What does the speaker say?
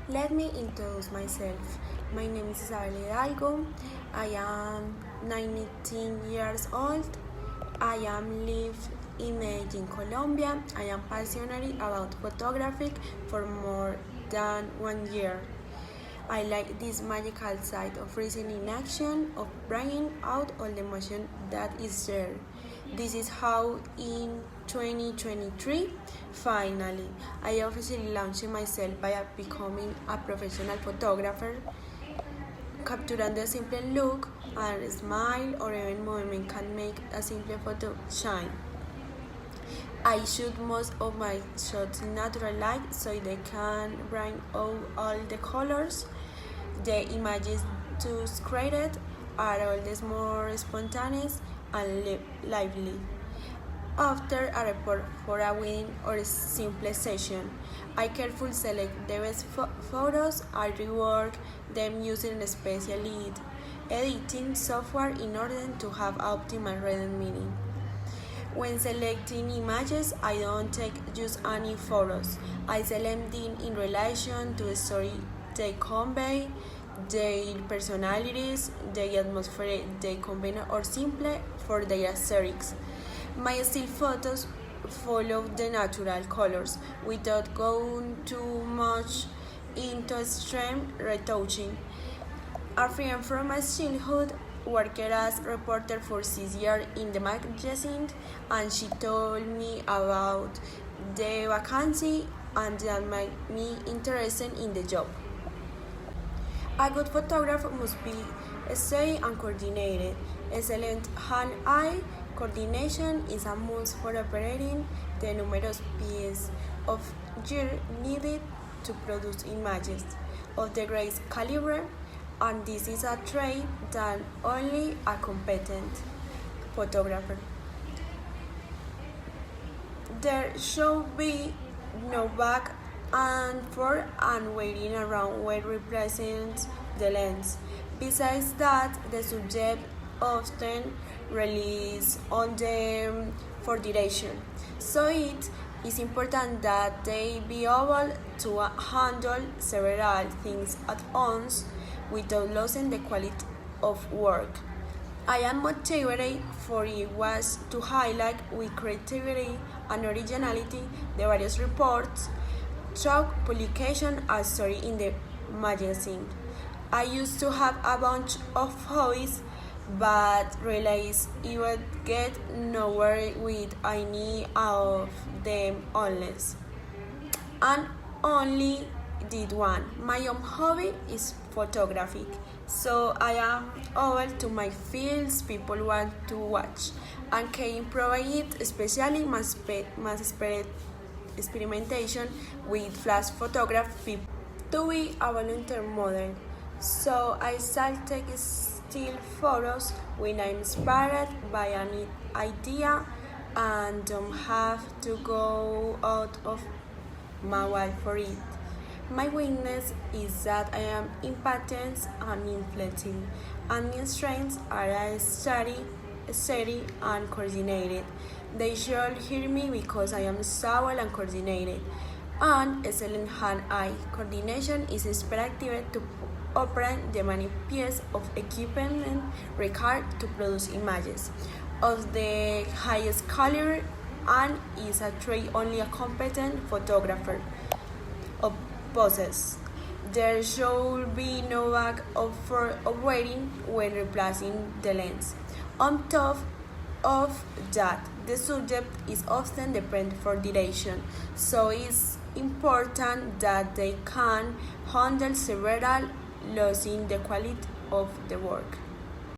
Let me introduce myself. My name is Isabel Hidalgo. I am 19 years old. I am live in Medellin, Colombia. I am passionate about photography for more than 1 year. I like this magical side of freezing in action, of bringing out all the emotion that is there. This is how in 2023, finally, I officially launched myself by becoming a professional photographer. Capturing the simple look and smile or even movement can make a simple photo shine. I shoot most of my shots in natural light so they can bring out all the colors. The images to created are always more spontaneous and lively. After a report for a win or a simple session, I carefully select the best photos. I rework them using a special editing software in order to have optimal reading meaning. When selecting images, I don't take just any photos. I select them in relation to the story they convey, their personalities, their atmosphere they convey, or simply for their aesthetics. My still photos follow the natural colors without going too much into extreme retouching. A friend from my childhood worked as reporter for 6 years in the magazine, and she told me about the vacancy and that made me interested in the job. A good photographer must be steady and coordinated. Excellent hand-eye coordination is a must for operating the numerous pieces of gear needed to produce images of the greatest caliber, and this is a trait that only a competent photographer. There should be no back and forth and waiting around where represents the lens. Besides that, the subject often relies on them for direction. So it is important that they be able to handle several things at once without losing the quality of work. I am motivated for it was to highlight with creativity and originality the various reports, through publication and story in the magazine. I used to have a bunch of hobbies but realized it would get nowhere with any of them unless and only did one. My own hobby is photography, so I am open to my fields people want to watch and can provide it, especially my experimentation with flash photography to be a volunteer model. So I start taking still photos when I'm inspired by an idea and don't have to go out of my way for it. My weakness is that I am impatient and inflexible, and my strengths are steady and coordinated. They should hear me because I am stable and coordinated. And excellent hand-eye coordination is expected to operate the many pieces of equipment required to produce images of the highest caliber and is a trait only a competent photographer possesses. There should be no back for operating when replacing the lens. On top of that, the subject is often dependent for duration, so it's important that they can handle several losing the quality of the work.